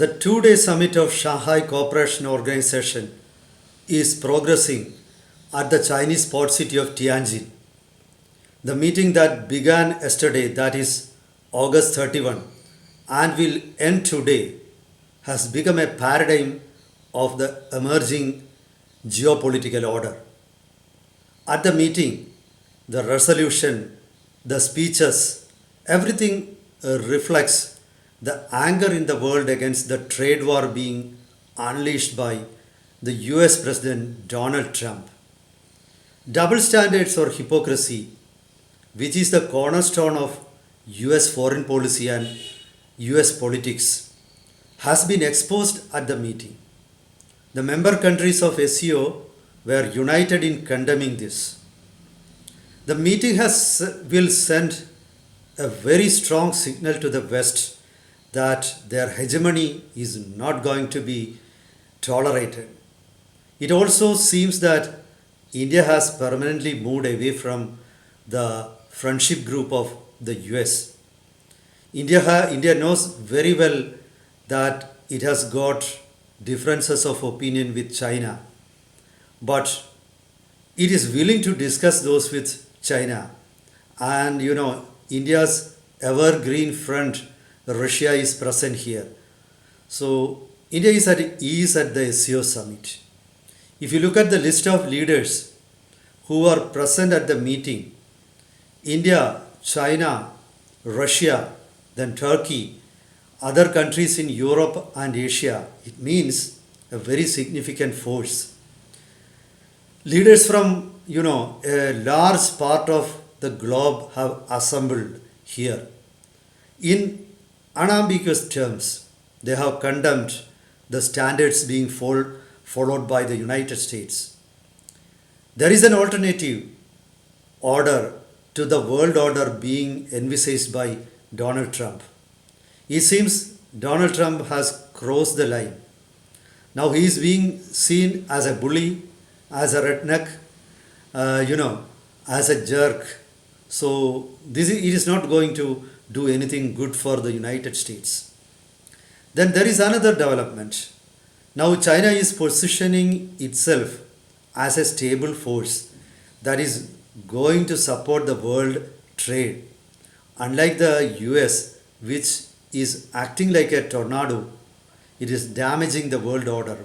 The two-day summit of Shanghai Cooperation Organization is progressing at the Chinese port city of Tianjin. The meeting that began yesterday, that is August 31, and will end today, has become a paradigm of the emerging geopolitical order. At the meeting, the resolution, the speeches, everything reflects the anger in the world against the trade war being unleashed by the US President Donald Trump. Double standards or hypocrisy, which is the cornerstone of US foreign policy and US politics, has been exposed at the meeting. The member countries of SCO were united in condemning this. The meeting will send a very strong signal to the West that their hegemony is not going to be tolerated. It also seems that India has permanently moved away from the friendship group of the US. India knows very well that it has got differences of opinion with China, but it is willing to discuss those with China. And India's evergreen friend Russia is present here. So India is at ease at the SCO summit. If you look at the list of leaders who are present at the meeting, India, China, Russia, then Turkey, other countries in Europe and Asia, it means a very significant force. Leaders from a large part of the globe have assembled here. In unambiguous terms, they have condemned the standards being followed by the United States. There is an alternative order to the world order being envisaged by Donald Trump. It seems Donald Trump has crossed the line. Now he is being seen as a bully, as a redneck, as a jerk. So it is not going to do anything good for the United States. Then there is another development. Now China is positioning itself as a stable force that is going to support the world trade. Unlike the US, which is acting like a tornado, it is damaging the world order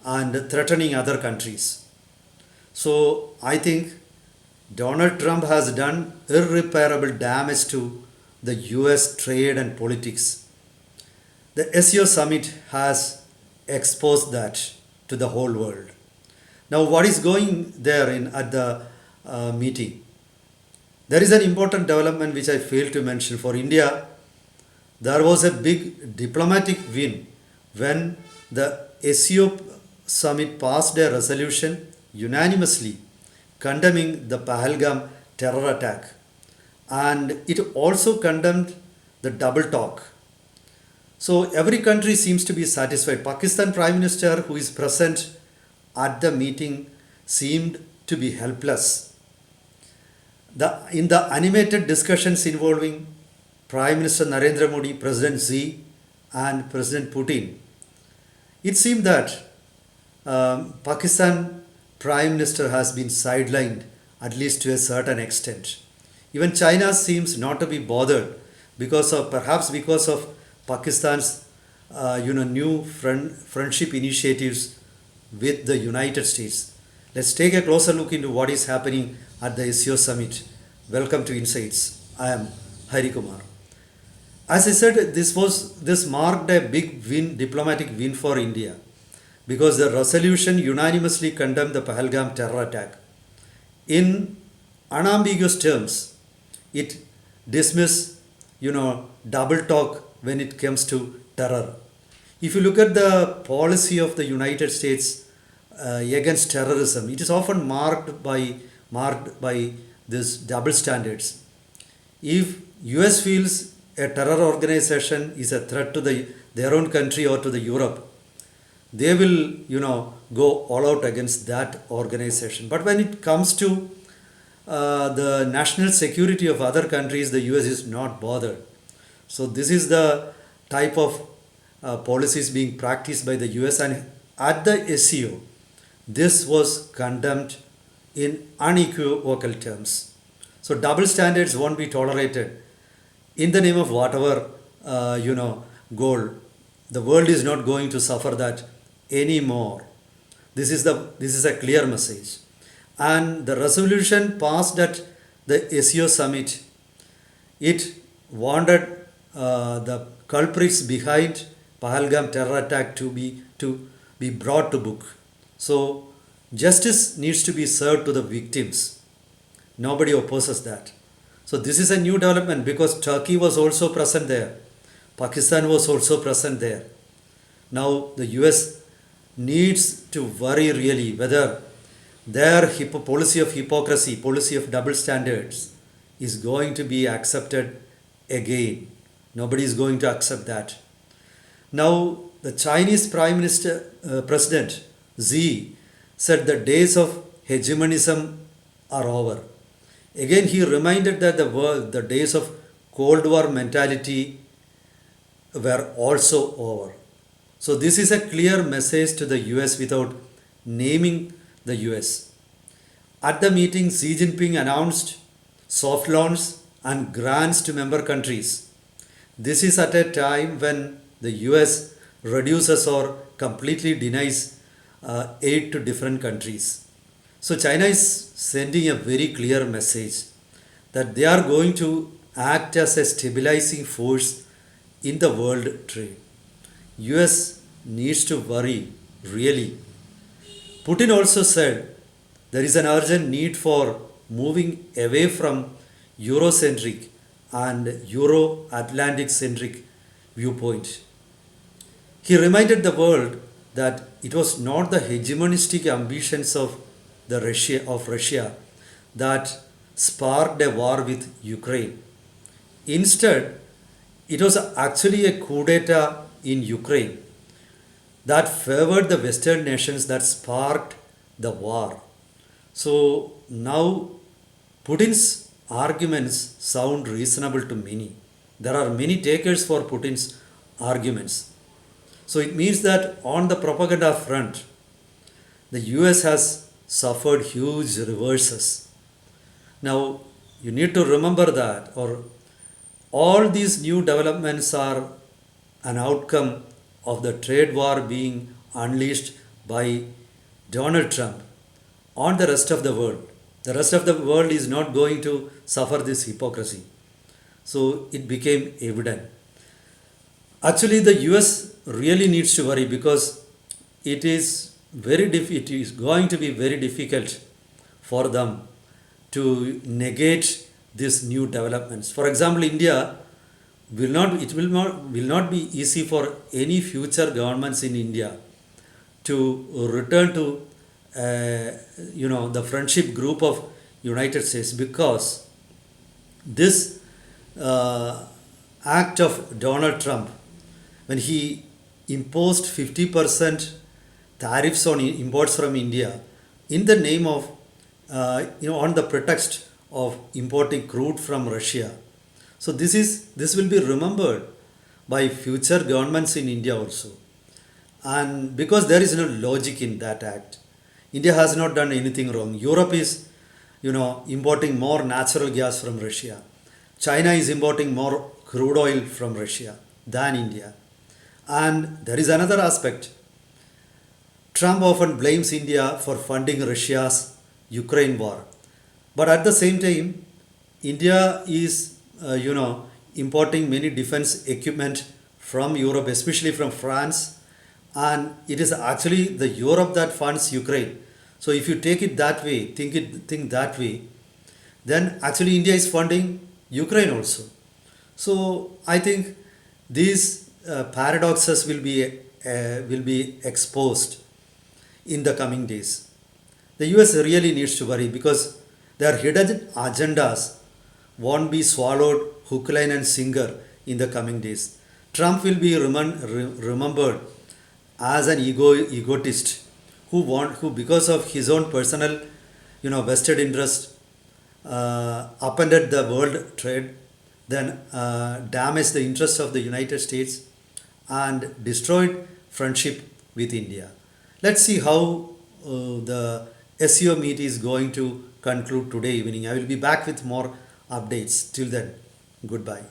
and threatening other countries. So I think Donald Trump has done irreparable damage to the US trade and politics. The SCO summit has exposed that to the whole world. Now, what is going there at the meeting? There is an important development which I failed to mention. For India, there was a big diplomatic win when the SCO summit passed a resolution unanimously condemning the Pahalgam terror attack, and it also condemned the double talk. So every country seems to be satisfied. Pakistan Prime Minister, who is present at the meeting, seemed to be helpless. In the animated discussions involving Prime Minister Narendra Modi, President Xi and President Putin, it seemed that Pakistan Prime Minister has been sidelined, at least to a certain extent. Even China seems not to be bothered perhaps because of Pakistan's new friendship initiatives with the United States. Let's take a closer look into what is happening at the SCO summit. Welcome to Insights. I am Hari Kumar. As I said, this marked a big win, diplomatic win for India, because the resolution unanimously condemned the Pahalgam terror attack. In unambiguous terms, it dismissed, double talk when it comes to terror. If you look at the policy of the United States against terrorism, it is often marked by these double standards. If US feels a terror organization is a threat to their own country or to the Europe, they will, go all out against that organization. But when it comes to the national security of other countries, the US is not bothered. So this is the type of policies being practiced by the US, and at the SCO, this was condemned in unequivocal terms. So double standards won't be tolerated in the name of whatever goal. The world is not going to suffer that anymore. This is a clear message. And the resolution passed at the SEO summit, it wanted the culprits behind Pahalgam terror attack to be brought to book. So justice needs to be served to the victims. Nobody opposes that. So this is a new development because Turkey was also present there. Pakistan was also present there. Now the US needs to worry really whether their policy of hypocrisy, policy of double standards is going to be accepted again. Nobody is going to accept that. Now the Chinese President Xi said the days of hegemonism are over. Again, he reminded that the days of Cold War mentality were also over. So this is a clear message to the US without naming the US. At the meeting, Xi Jinping announced soft loans and grants to member countries. This is at a time when the US reduces or completely denies aid to different countries. So China is sending a very clear message that they are going to act as a stabilizing force in the world trade. US needs to worry really. Putin also said there is an urgent need for moving away from Eurocentric and Euro-Atlantic centric viewpoint. He reminded the world that it was not the hegemonistic ambitions of Russia that sparked a war with Ukraine. Instead, it was actually a coup d'etat in Ukraine that favored the Western nations that sparked the war. So now Putin's arguments sound reasonable to many. There are many takers for Putin's arguments. So it means that on the propaganda front, the US has suffered huge reverses. Now you need to remember that, or all these new developments are an outcome of the trade war being unleashed by Donald Trump on the rest of the world. The rest of the world is not going to suffer this hypocrisy. So it became evident. Actually, the US really needs to worry because it is going to be very difficult for them to negate these new developments. For example, India will not be easy for any future governments in India to return to the friendship group of United States, because this act of Donald Trump, when he imposed 50% tariffs on imports from India in the name of on the pretext of importing crude from Russia. So this will be remembered by future governments in India also. And because there is no logic in that act, India has not done anything wrong. Europe is importing more natural gas from Russia. China is importing more crude oil from Russia than India. And there is another aspect. Trump often blames India for funding Russia's Ukraine war. But at the same time, India is, importing many defense equipment from Europe, especially from France. And it is actually the Europe that funds Ukraine. So if you take it that way, think that way, then actually India is funding Ukraine also. So I think these paradoxes will be exposed in the coming days. The US really needs to worry because their hidden agendas won't be swallowed hook, line and sinker in the coming days. Trump will be remembered as an egotist who because of his own personal vested interest upended the world trade, then damaged the interests of the United States and destroyed friendship with India. Let's see how the SEO meet is going to conclude today evening. I will be back with more updates. Till then, goodbye.